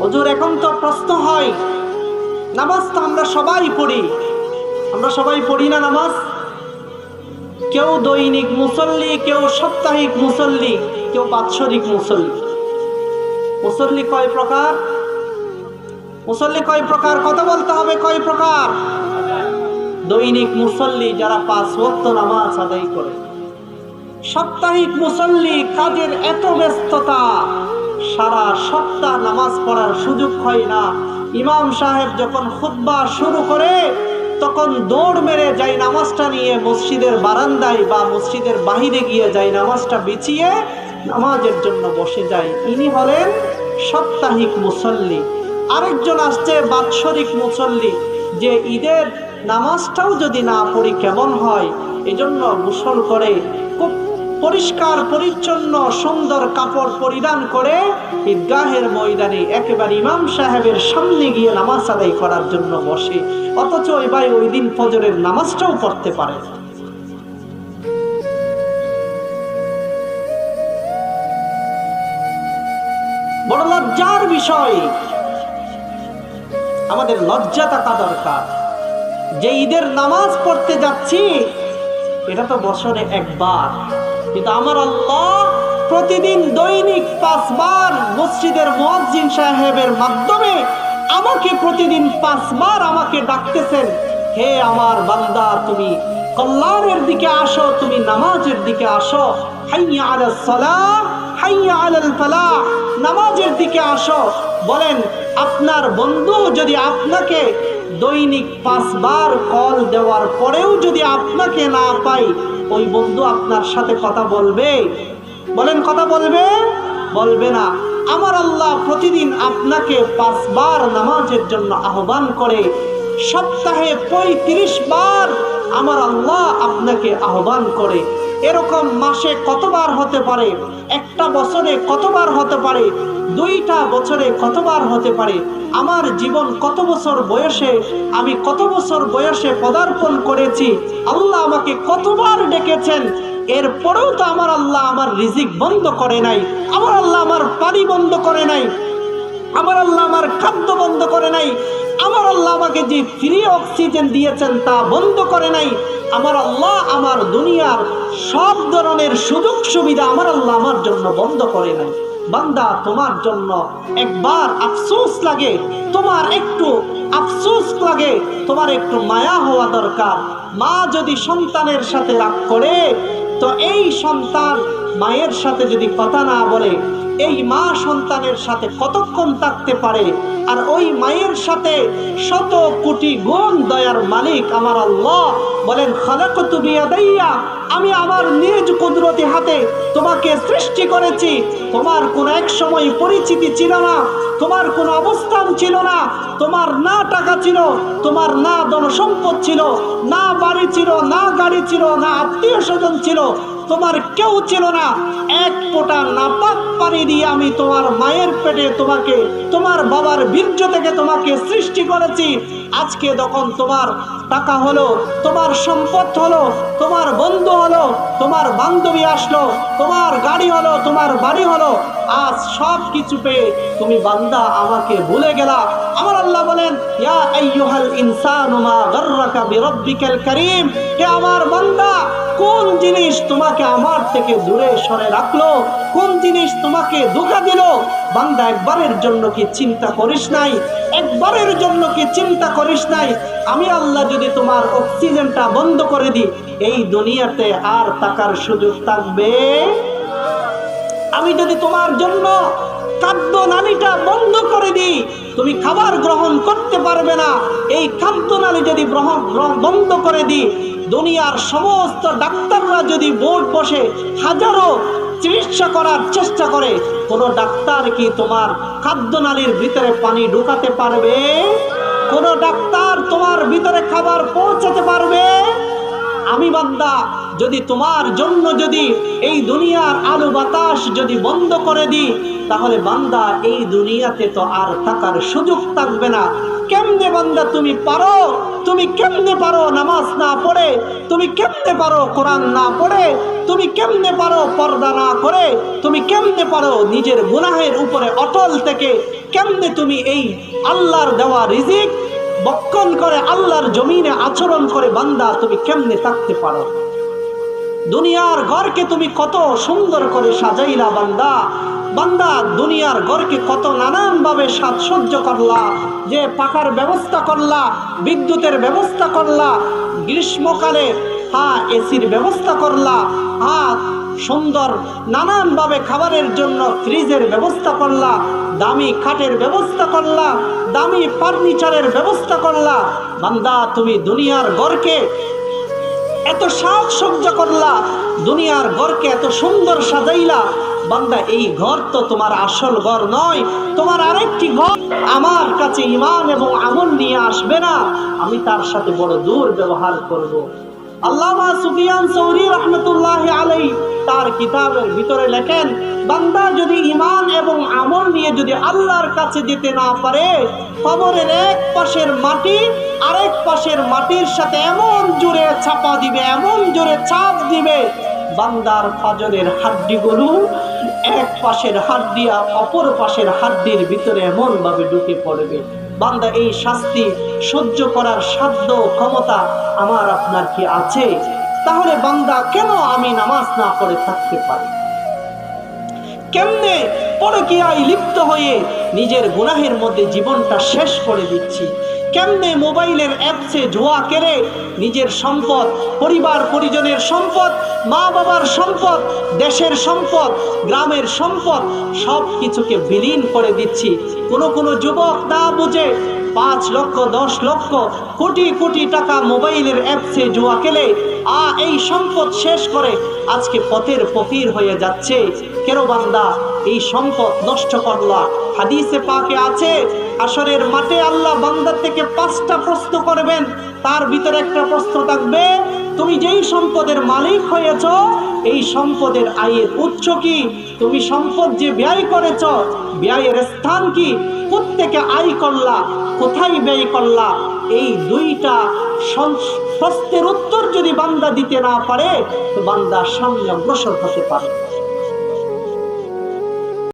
হুজুর এখন তো প্রশ্ন হয়, নামাজ তো আমরা সবাই পড়ি, আমরা সবাই পড়ি না নামাজ? কেউ দৈনিক মুসল্লি, কেউ সাপ্তাহিক মুসল্লি, কেউ বাৎসরিক মুসল্লি। মুসল্লি কয় প্রকার? মুসল্লি কয় প্রকার? কথা বলতে হবে, কয় প্রকার? দৈনিক মুসল্লি যারা 5 ওয়াক্ত নামাজ আদায় করে। সাপ্তাহিক মুসল্লি কাজের এত ব্যস্ততা, সারা সপ্তাহ নামাজ পড়ার সুযোগ হয় না। ইমাম সাহেব যখন খুতবা শুরু করে তখন দৌড় মেরে যাই নামাজটা নিয়ে মসজিদের বারান্দায় বা মসজিদের বাহিরে গিয়ে যাই নামাজটা বিছিয়ে নামাজের জন্য বসে যায়। ইনি হলেন সাপ্তাহিক মুসল্লি। আরেকজন আসছে বাৎসরিক মুসল্লি, যে ঈদের নামাজটাও যদি না পড়ি কেমন হয়, এজন্য গোসল করে খুব পরিষ্কার পরিচ্ছন্ন সুন্দর কাপড় পরিধান করে ঈদগাহের ময়দানে একেবারে ইমাম সাহেবের সামনে গিয়ে নামাজ আদায় করার জন্য বসে, অথচ ওই ভাই ওই দিন ফজরের নামাজটাও পড়তে পারে। বড় লজ্জার বিষয়, আমাদের লজ্জা থাকা দরকার। যে ঈদের নামাজ পড়তে যাচ্ছি এটা তো বছরে একবার, কিন্তু আমার আল্লাহ প্রতিদিন দৈনিক 5 বার মসজিদের মুয়াজ্জিন সাহেবের মাধ্যমে আমাকে প্রতিদিন 5 বার আমাকে ডাকতেছেন, হে আমার বান্দা তুমি কল্যাণের দিকে আসো, তুমি নামাজের দিকে আসো, হাইয়া আলাস সালাহ হাইয়া আলাল ফালাহ, নামাজের দিকে আসো। বলেন আপনার বন্ধু যদি আপনাকে দৈনিক 5 বার কল দেওয়ার পরেও যদি আপনাকে না পাই, ওই বন্ধু আপনার সাথে কথা বলবে? বলেন কথা বলবে? বলবে না। আমার আল্লাহ প্রতিদিন আপনাকে 5 বার নামাজের জন্য আহ্বান করে, সপ্তাহে 35 বার আমার আল্লাহ আপনাকে আহ্বান করে। এরকম মাসে কতবার হতে পারে? একটা বছরে কতবার হতে পারে? 2টা বছরে কতবার হতে পারে? আমার জীবন কত বছর বয়সে, আমি কত বছর বয়সে পদার্পণ করেছি, আল্লাহ আমাকে কতবার ডেকেছেন, এরপরেও তো আমার আল্লাহ আমার রিজিক বন্ধ করে নাই, আমার আল্লাহ আমার পানি বন্ধ করে নাই, আমার আল্লাহ আমার খাদ্য বন্ধ করে নাই, আমার আল্লাহ আমাকে যে ফ্রি অক্সিজেন দিয়েছেন তা বন্ধ করে নাই, আমার আল্লাহ আমার দুনিয়ার সব ধরনের সুযোগ সুবিধা আমার আল্লাহ আমার জন্য বন্ধ করে নাই। বান্দা তোমার জন্য একবার আফসোস লাগে, তোমার একটু আফসোস লাগে, তোমার একটু মায়া হওয়া দরকার। মা যদি সন্তানের সাথে রাগ করে, তো এই সন্তান মায়ের সাথে যদি কথা না বলে, এই মা সন্তানের সাথে কতক্ষণ থাকতে পারে? আর ওই মায়ের সাথে 100 কোটি গুণ দয়ার মালিক আমার আল্লাহ বলেন, খালাকতু বিয়াদাইয়া, আমি আমার নিজ কুদরতি হাতে তোমাকে সৃষ্টি করেছি। তোমার কোন এক সময় পরিচিতি ছিল না, তোমার কোন অবস্থান ছিল না, তোমার না টাকা ছিল, তোমার না ধনসম্পদ ছিল, না বাড়ি ছিল, না গাড়ি ছিল, না আত্মীয় স্বজন ছিল, তোমার কেউ ছিল না। এক ফোঁটা নাপাক পানি দিয়ে আমি তোমার মায়ের পেটে তোমাকে, তোমার বাবার বীর্য থেকে তোমাকে সৃষ্টি করেছি। আজকে যখন তোমার টাকা হলো, তোমার সম্পদ হলো, তোমার বন্ধু হলো, তোমার বান্ধবী আসলো, তোমার গাড়ি হলো, তোমার বাড়ি হলো, আজ সব কিছু পেয়ে তুমি বান্দা আমাকে ভুলে গেলা। আমার আল্লাহ বলেন, ইয়া আইয়ুহাল ইনসানু মা গাররাকা বিরাব্বিকাল কারীম, হে আমার বান্দা, কোন জিনিস তোমাকে আমার থেকে দূরে সরে রাখলো, কোন জিনিস তোমাকে ধোঁকা দিল? বান্দা একবারের জন্য কি চিন্তা করিস নাই? একবারের জন্য কি চিন্তা করিস নাই? আমি আল্লাহ যদি তোমার অক্সিজেনটা বন্ধ করে দিই, এই দুনিয়াতে আর থাকার সুযোগ থাকবে? আমি যদি তোমার জন্য খাদ্য নালীটা বন্ধ করে দিই, তুমি খাবার গ্রহণ করতে পারবে না। এই খাদ্য নালী যদি বন্ধ করে দিই, দুনিয়ার সমস্ত ডাক্তাররা যদি বোর্ড বসে হাজারো চিকিৎসা করার চেষ্টা করে, কোন ডাক্তার কি তোমার খাদ্য নালীর ভিতরে পানি ঢুকাতে পারবে? কোন ডাক্তার তোমার ভিতরে খাবার পৌঁছাতে পারবে? আমি বান্দা যদি তোমার জন্য যদি এই দুনিয়ার আলো বাতাস যদি বন্ধ করে দিই, তাহলে বান্দা এই দুনিয়াতে তো আর থাকার সুযোগ থাকবে না। কেমনে বান্দা তুমি পারো, তুমি কেমনে পারো নামাজ না পড়ে, তুমি কেমনে পারো কোরআন না পড়ে, তুমি কেমনে পারো পর্দা না করে, তুমি কেমনে পারো নিজের গুনাহের উপরে অটল থেকে, কেমনে তুমি এই আল্লাহর দেওয়া রিজিক বক্ষণ করে আল্লাহর জমিনে আচরণ করে বান্দা তুমি কেমনে থাকতে পারো? দুনিয়ার ঘরকে তুমি কত সুন্দর করে সাজাইলা বান্দা, বান্দা দুনিয়ার ঘরকে কত নানান ভাবে সাজসজ্জ করলা, যে পাকার ব্যবস্থা করলা, বিদ্যুতের ব্যবস্থা করলা, গ্রীষ্মকালে এসির ব্যবস্থা করলা, সুন্দর নানান ভাবে খাবারের জন্য ফ্রিজের ব্যবস্থা করলা, দামি খাটের ব্যবস্থা করলা, দামি ফার্নিচারের ব্যবস্থা করলা। বান্দা তুমি দুনিয়ার ঘরকে এত সাজসজ্জা করলা, দুনিয়ার ঘরকে এত সুন্দর সাজাইলা। বান্দা এই ঘর তো তোমার আসল ঘর নয়, তোমার আরেকটি ঘর আমার কাছে ঈমান এবং আমল নিয়ে আসবে না, আমি তার সাথে বড় দুর্ব্যবহার করব। আল্লামা সুফিয়ান সৌরি রহমতুল্লাহ আলাইহি তার কিতাবের ভিতরে লেখেন, বান্দা যদি ঈমান এবং আমল নিয়ে যদি আল্লাহর কাছে যেতে না পারে, কবরের এক পাশের মাটি আরেক পাশের মাটির সাথে এমন জোরে চাপা দিবে, এমন জোরে চাপ দিবে, বান্দার পাজরের হাড্ডিগুলো এক পাশের হাড্ডি অপর পাশের হাড্ডির ভিতরে এমন ভাবে ঢুকে পড়বে। বান্দা এই শাস্তি সহ্য করার সাধ্য ক্ষমতা আমার আপনার কি আছে? তাহলে বান্দা কেন আমি নামাজ না পড়ে থাকতে পারি? কেমনে পরকীয়ায় লিপ্ত হয়ে নিজের গুনাহের মধ্যে জীবনটা শেষ করে দিচ্ছি? কেমনে মোবাইলের অ্যাপসে জুয়া খেলে নিজের সম্পদ, পরিবার পরিজনের সম্পদ, মা বাবার সম্পদ, দেশের সম্পদ, গ্রামের সম্পদ সব কিছুকে বিলীন করে দিচ্ছি। কোনো যুবক না বুঝে 5 লক্ষ 10 লক্ষ কোটি কোটি টাকা মোবাইলের অ্যাপসে জুয়া খেলে এই সম্পদ শেষ করে আজকে পথের ফকির হয়ে যাচ্ছে। কেন বান্দা এই সম্পদ নষ্ট করলা? হাদিসে পাকে আছে, হাশরের মাঠে আল্লাহ বান্দার থেকে 5টা প্রশ্ন করবেন, তার ভিতরে একটা প্রশ্ন থাকবে, তুমি যেই সম্পদের মালিক হয়েছ এই সম্পদের আয়ের উৎস কি? তুমি সম্পদ যে ব্যয় করেছ, ব্যয়ের স্থান কি? কোত্থেকে আয় করলা, কোথায় ব্যয় করলা? এই 2টা প্রশ্নের উত্তর যদি বান্দা দিতে না পারে তো বান্দা সামনে অগ্রসর হতে পারে।